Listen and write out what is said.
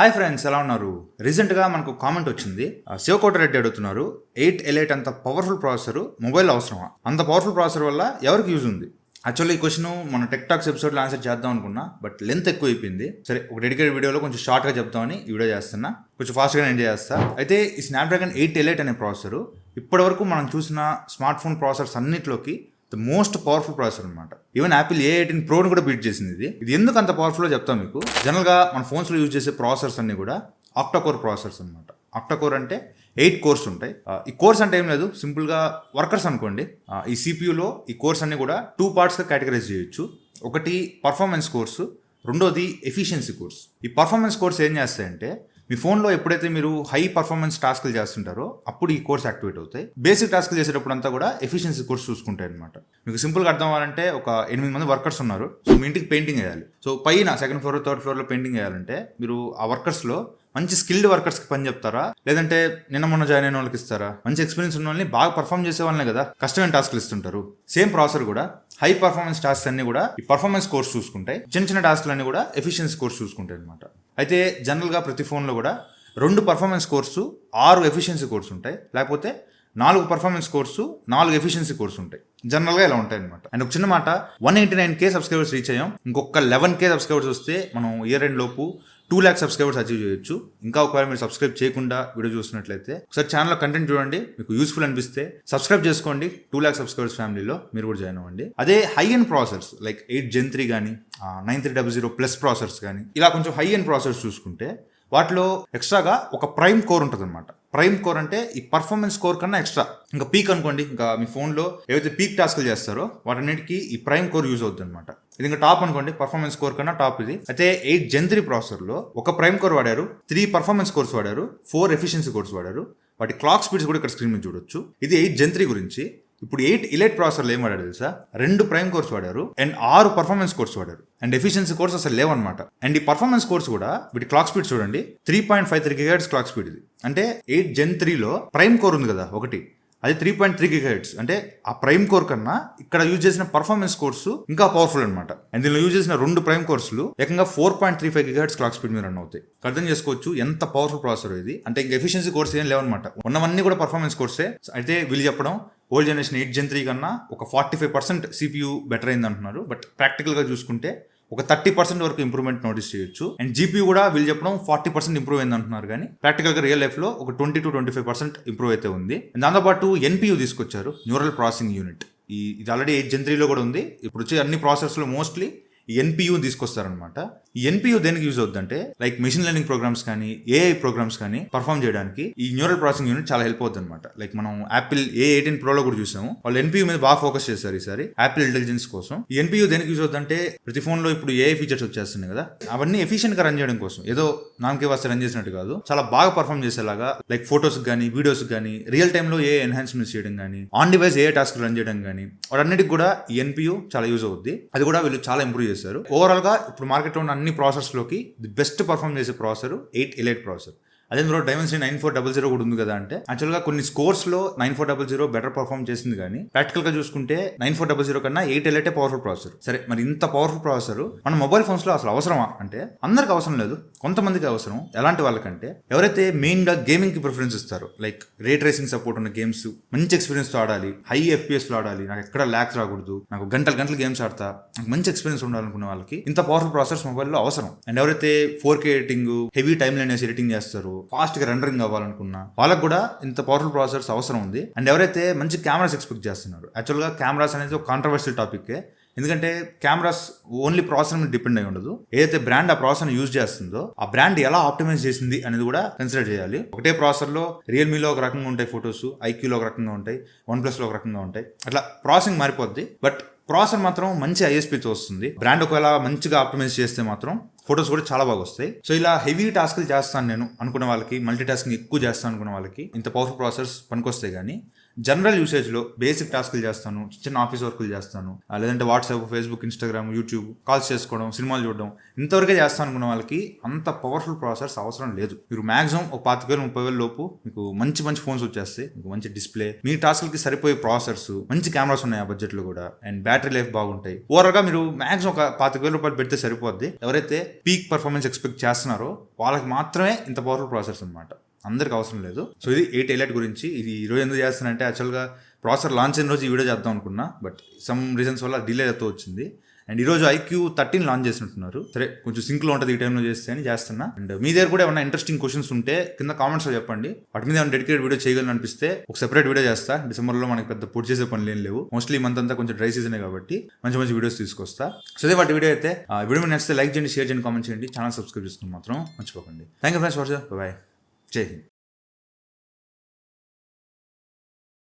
Hi friends, ఎలా ఉన్నారు? రీసెంట్గా మనకు కామెంట్ వచ్చింది. శివకోటరెడ్డి అడుగుతున్నారు, 8 అంత పవర్ఫుల్ ప్రాసెసర్ మొబైల్ అవసరమా? అంత పవర్ఫుల్ ప్రాసెసర్ వల్ల ఎవరికి యూజ్ ఉంది? యాక్చువల్లీ ఈ క్వశ్చన్ మన టెక్ టాక్స్ ఎపిసోడ్లో ఆన్సర్ చేద్దాం అనుకున్నా, బట్ లెంత్ ఎక్కువ అయిపోయింది. సరే, ఒక డెడికేటెడ్ వీడియోలో కొంచెం షార్ట్గా చెప్తామని ఈ వీడియో చేస్తున్నా. కొంచెం ఫాస్ట్గా ఎంజాయ్ చేస్తా. అయితే ఈ స్నాప్డ్రాగన్ 8 అనే ప్రాసెసర్ ఇప్పటివరకు మనం చూసిన స్మార్ట్ ఫోన్ ప్రాసెసర్స్ అన్నింటిలోకి ద మోస్ట్ పవర్ఫుల్ ప్రాసెసర్ అనమాట. ఈవెన్ యాపిల్ A18 ప్రోని కూడా బీట్ చేసింది. ఇది ఎందుకు అంత పవర్ఫుల్ చెప్తాను మీకు. జనరల్గా మన ఫోన్స్లో యూజ్ చేసే ప్రాసెసర్స్ అన్ని కూడా ఆక్టాకోర్ ప్రాసెసర్స్ అనమాట. ఆక్టాకోర్ అంటే 8 కోర్స్ ఉంటాయి. ఈ కోర్స్ అంటే ఏం లేదు, సింపుల్గా వర్కర్స్ అనుకోండి. ఈ సిపియూలో ఈ కోర్స్ అన్ని కూడా 2 పార్ట్స్గా కేటగరైజ్ చేయొచ్చు. ఒకటి పర్ఫార్మెన్స్ కోర్సు, రెండోది ఎఫిషియన్సీ కోర్స్. ఈ పర్ఫార్మెన్స్ కోర్స్ ఏం చేస్తాయంటే, మీ ఫోన్లో ఎప్పుడైతే మీరు హై పర్ఫార్మెన్స్ టాస్క్లు చేస్తుంటారో అప్పుడు ఈ కోర్స్ యాక్టివేట్ అవుతాయి. బేసిక్ టాస్క్లు చేసేటప్పుడు అంతా కూడా ఎఫిషియన్సీ కోర్స్ చూసుకుంటాయి అనమాట. మీకు సింపుల్గా అర్థం అవ్వాలంటే, ఒక 8 మంది వర్కర్స్ ఉన్నారు. సో మీ ఇంటికి పెయింటింగ్ వేయాలి. సో పైన సెకండ్ ఫ్లోర్ థర్డ్ ఫ్లోర్లో పెయింటింగ్ వేయాలంటే మీరు ఆ వర్కర్స్లో మంచి స్కిల్డ్ వర్కర్స్కి పని చెప్తారా, లేదంటే నిన్న మొన్న జాయిన్ అయిన వాళ్ళకి ఇస్తారా? మంచి ఎక్స్పీరియన్స్ ఉన్న వాళ్ళని, బాగా పర్ఫామ్ చేసే వాళ్ళనే కదా కష్టమైన టాస్క్లు ఇస్తుంటారు. సేమ్ ప్రాసెసర్ కూడా హై పర్ఫార్మెన్స్ టాస్క్ అన్ని కూడా ఈ పర్ఫార్మెన్స్ కోర్స్ చూసుకుంటాయి. చిన్న చిన్న టాస్క్లు అన్ని కూడా ఎఫిషియన్సీ కోర్స్ చూసుకుంటాయి అనమాట. అయితే జనరల్గా ప్రతి ఫోన్లో కూడా 2 పర్ఫార్మెన్స్ కోర్సు, 6 ఎఫిషియన్సీ కోర్సు ఉంటాయి. లేకపోతే 4 పర్ఫార్మెన్స్ కోర్సు, 4 ఎఫిషియన్సీ కోర్సు ఉంటాయి. జనరల్గా ఇలా ఉంటాయి అనమాట. అండ్ ఒక చిన్న మాట, 189K సబ్స్క్రైబర్స్ రీచ్ అయ్యాం. ఇంకొక 11K సబ్స్క్రైబర్స్ వస్తే మనం ఇయర్ ఎండ్ లోపు 2 lakh సబ్స్క్రైబర్స్ అచీవ్ చేయొచ్చు. ఇంకా ఒకవేళ మీరు సబ్స్క్రైబ్ చేయకుండా వీడియో చూస్తున్నట్లయితే ఒకసారి ఛానల్లో కంటెంట్ చూడండి, మీకు యూస్ఫుల్ అనిపిస్తే సబ్స్క్రైబ్ చేసుకోండి. 2 lakh సబ్స్క్రైబర్స్ ఫ్యామిలీలో మీరు కూడా జాయిన్ అవ్వండి. అదే high end processors like 8 Gen 3 కానీ 9300 ప్లస్ ప్రాసెసర్స్ కానీ ఇలా కొంచెం హై ఎండ్ ప్రాసెసర్స్ చూసుకుంటే వాటిలో ఎక్స్ట్రాగా ఒక ప్రైమ్ కోర్ ఉంటుంది అనమాట. ప్రైమ్ కోర్ అంటే ఈ పర్ఫార్మెన్స్ కోర్ కన్నా ఎక్స్ట్రా, ఇంకా పీక్ అనుకోండి. ఇంకా మీ ఫోన్లో ఏవైతే పీక్ టాస్క్లు చేస్తారో వాటన్నిటికీ ఈ ప్రైమ్ కోర్ యూజ్ అవుతుంది అనమాట. ఇది ఇంకా టాప్ అనుకోండి, పర్ఫార్మెన్స్ కోర్ కన్నా టాప్ ఇది. అయితే 8 Gen 3 ప్రాసెసర్లో ఒక ప్రైమ్ కోర్ వాడారు, 3 పర్ఫార్మెన్స్ కోర్స్ వాడారు, 4 ఎఫిషియన్సీ కోర్స్ వాడారు. వాటి క్లాక్ స్పీడ్స్ కూడా ఇక్కడ స్క్రీన్ మీద చూడొచ్చు. ఇది 8 Gen 3 గురించి. ఇప్పుడు 8 Elite ప్రాసెసర్లు ఏం వాడారు తెలుసా? 2 ప్రైమ్ కోర్స్ వాడారు అండ్ 6 పర్ఫార్మెన్స్ కోర్స్ వాడారు. అండ్ ఎఫిషియన్సీ కోర్స్ అసలు లేవన్నమాట. అండ్ ఈ పర్ఫార్మెన్స్ కోర్స్ కూడా వీటి క్లాక్ స్పీడ్ చూడండి, 3.53 GHz క్లాక్ స్పీడ్ ఇది. అంటే 8 Gen 3లో ప్రైమ్ కోర్ ఉంది కదా ఒకటి, అది 3.3 GHz. అంటే ఆ ప్రైమ్ కోర్ కన్నా ఇక్కడ యూజ్ చేసిన పర్ఫార్మెన్స్ కోర్సు ఇంకా పవర్ఫుల్ అనమాట. అండ్ దీనిలో యూజ్ చేసిన 2 ప్రైమ్ కోర్సులు ఏకంగా 4.35 GHz క్లాక్ స్పీడ్ మీద రన్ అవుతాయి. అర్థం చేసుకోవచ్చు ఎంత పవర్ఫుల్ ప్రాసెసర్ ఇది. అంటే ఇంకా ఎఫిషియన్సీ కోర్స్ ఏం లేవన్నమాట, ఉన్నవన్నీ కూడా పర్ఫార్మెన్స్ కోర్సే. అయితే వీళ్ళు చెప్పడం ఓల్డ్ జనరేషన్ 8 Gen 3 కన్నా ఒక 45% CPU బెటర్ అయింది అంటున్నారు. బట్ ప్రాక్టికల్గా చూసుకుంటే ఒక 30% వరకు ఇంప్రూవ్మెంట్ నోటీస్ చేయొచ్చు. అండ్ జీపీ కూడా వీళ్ళు చెప్పడం 40% ఇంప్రూవ్ అయింది అంటున్నారు. కానీ ప్రాక్టికల్గా రియల్ లైఫ్లో ఒక 20 to 25% ఇంప్రూవ్ అయితే ఉంది. దాంతోపాటు NPU తీసుకొచ్చారు, న్యూరల్ ప్రాసెసింగ్ యూనిట్. ఇది ఆల్రెడీ 8 Gen 3లో కూడా ఉంది. ఇప్పుడు వచ్చే అన్ని ప్రాసెసర్స్లో మోస్ట్లీ ఈ NPU తీసుకొస్తారనమాట. ఈ NPU దేనికి యూజ్ అవుతుందంటే, లైక్ మెషిన్ లెర్నింగ్ ప్రోగ్రామ్స్ కానీ AI ప్రోగ్రామ్స్ కానీ పర్ఫామ్ చేయడానికి ఈ న్యూరల్ ప్రాసెసింగ్ యూనిట్ చాలా హెల్ప్ అవుతుంది అనమాట. లైక్ మనం యాపిల్ A18 ప్రోలో కూడా చూసాము, వాళ్ళు NPU మీద బాగా ఫోకస్ చేశారు ఈసారి యాపిల్ ఇంటెలిజెన్స్ కోసం. ఈ NPU దేనికి యూజ్ అవుతుందంటే, ప్రతి ఫోన్లో ఇప్పుడు AI ఫీచర్స్ వచ్చేస్తున్నాయి కదా, అవన్నీ ఎఫిషియెంట్ గా రన్ చేయడం కోసం. ఏదో నామకే వస్తే రన్ చేసినట్టు కాదు, చాలా బాగా పర్ఫామ్ చేసేలాగా, లైక్ ఫోటోస్ కానీ వీడియోస్ కానీ రియల్ టైంలో AI ఎన్హాన్స్మెంట్స్ చేయడం కానీ, on device AI task run చేయడం కానీ, వాటన్నిటికి కూడా ఈ NPU చాలా యూజ్ అవుద్ది. అది కూడా వీళ్ళు చాలా ఇంప్రూవ్ చేశారు. ఓవరాల్ గా ఇప్పుడు మార్కెట్లో ఉన్న అన్ని ప్రాసెసర్స్ లోకి ది బెస్ట్ పర్ఫామ్ చేసే ప్రాసెసర్ 8 Elite ప్రాసెసర్. అదే ఇందులో Dimensity 9400 కూడా ఉంది కదా. అంటే యాక్చువల్గా కొన్ని స్కోర్స్ లో 9400 బెటర్ పర్ఫామ్ చేసింది, కానీ ప్రాక్టికల్ గా చూసుకుంటే 9400 కన్నా 8 Elite పవర్ఫుల్ ప్రాసెసర్. సరే, మరి ఇంత పవర్ఫుల్ ప్రాసెసర్ మన మొబైల్ ఫోన్స్ లో అసలు అవసరమా అంటే, అందరికి అవసరం లేదు, కొంతమందికి అవసరం. ఎలాంటి వాళ్ళకంటే, ఎవరైతే మెయిన్ గా గేమింగ్ కి ప్రిఫరెన్స్ ఇస్తారో, లైక్ రే ట్రేసింగ్ సపోర్ట్ ఉన్న గేమ్స్, మంచి ఎక్స్పీరియన్స్ తో ఆడాలి, హై FPS లో ఆడాలి, నాకు ఎక్కడ ల్యాక్స్ రాకూడదు, నాకు గంటలు గేమ్స్ ఆడతా, నాకు మంచి ఎక్స్పీరియన్స్ ఉండాలనుకునే వాళ్ళకి ఇంత పవర్ఫుల్ ప్రాసెసర్స్ మొబైల్లో అవసరం. అండ్ ఎవరైతే 4K editing, heavy time line editing చేస్తారు, ఫాస్ట్ గా రెండరింగ్ అవ్వాలనుకున్నా వాళ్ళకి కూడా ఇంత పవర్ఫుల్ ప్రాసెసర్స్ అవసరం ఉంది. అండ్ ఎవరైతే మంచి కెమెరాస్ ఎక్స్పెక్ట్ చేస్తున్నారు, యాక్చువల్గా కెమెరాస్ అనేది ఒక కాంట్రవర్షియల్ టాపిక్. ఎందుకంటే కెమెరాస్ ఓన్లీ ప్రాసెసర్ మీద డిపెండ్ అయి ఉండదు. ఏదైతే బ్రాండ్ ఆ ప్రాసెసర్ యూజ్ చేస్తుందో ఆ బ్రాండ్ ఎలా ఆప్టిమైజ్ చేసింది అనేది కూడా కన్సిడర్ చేయాలి. ఒకటే ప్రాసెసర్లో రియల్మీలో ఒక రకంగా ఉంటాయి ఫొటోస్, IQలో ఒక రకంగా ఉంటాయి, OnePlusలో ఒక రకంగా ఉంటాయి. అట్లా ప్రాసెసింగ్ మారిపోద్ది. బట్ ప్రాసెసర్ మాత్రం మంచి ISPతో వస్తుంది. బ్రాండ్ ఒకవేళ మంచిగా ఆప్టిమైజ్ చేస్తే మాత్రం ఫొటోస్ కూడా చాలా బాగా వస్తాయి. సో ఇలా హెవీ టాస్క్లు చేస్తాను నేను అనుకున్న వాళ్ళకి, మల్టీ టాస్కింగ్ ఎక్కువ చేస్తాను అనుకున్న వాళ్ళకి ఇంత పవర్ఫుల్ ప్రాసెసర్స్ పనికొస్తాయి. కానీ జనరల్ యూసేజ్లో బేసిక్ టాస్క్లు చేస్తాను, చిన్న ఆఫీస్ వర్క్లు చేస్తాను, లేదంటే WhatsApp, Facebook, Instagram, YouTube, calls చేసుకోవడం, సినిమాలు చూడడం, ఇంతవరకే చేస్తాను అనుకున్న వాళ్ళకి అంత పవర్ఫుల్ ప్రాసెసర్స్ అవసరం లేదు. మీరు మాక్సిమం ఒక 25,000-30,000 లోపు మీకు మంచి మంచి ఫోన్స్ వచ్చేస్తాయి, మీకు మంచి డిస్ప్లే, మీ టాస్క్లకి సరిపోయే ప్రాసెసర్స్, మంచి కెమెరాస్ ఉన్నాయి ఆ బడ్జెట్లో కూడా, అండ్ బ్యాటరీ లైఫ్ బాగుంటాయి. ఓవరాల్గా మీరు మాక్సిమం ఒక 25,000 రూపాయలు పెడితే సరిపోద్ది. ఎవరైతే పీక్ పర్ఫార్మెన్స్ ఎక్స్పెక్ట్ చేస్తున్నారో వాళ్ళకి మాత్రమే ఇంత పవర్ఫుల్ ప్రాసెసర్స్ అనమాట, అందరికి అవసరం లేదు. సో ఇది 8 ఎలైట్ గురించి. ఇది ఈరోజు ఎందుకు చేస్తానంటే యాక్చువల్గా ప్రాసెసర్ లాంచ్ అయిన రోజు ఈ వీడియో చేద్దాం అనుకున్నా, బట్ సమ్ రీజన్స్ వల్ల డిలే అవుతూ వచ్చింది. అండ్ ఈరోజు IQ13 లాంచ్ చేసినట్టున్నారు. సరే కొంచెం సింక్లో ఉంటుంది ఈ టైంలో చేస్తే అని చేస్తున్నా. అండ్ మీ దగ్గర కూడా ఏమైనా ఇంట్రెస్టింగ్ క్వశ్చన్స్ ఉంటే కింద కామెంట్స్లో చెప్పండి. వాటి మీద ఏమైనా డెడికేటెడ్ వీడియో చేయగలను అనిపిస్తే ఒక సెపరేట్ వీడియో చేస్తా. డిసెంబర్లో మనకి పెద్ద పూర్తి చేసే పనులు ఏం లేవు, మోస్ట్లీ మంత్ అంతా కొంచెం డ్రై సీజనే కాబట్టి మంచి మంచి వీడియోస్ తీసుకొస్తా. సో అదే వాటి వీడియో అయితే వీడియో మీద నచ్చితే లైక్ చేయండి, షేర్ చేయండి, కామెంట్ చేయండి, ఛానల్ సబ్స్క్రైబ్ చేసుకుని మాత్రం మర్చిపోకండి. థ్యాంక్ యూ ఫ్రెండ్స్, బాయ్, జై హింద్.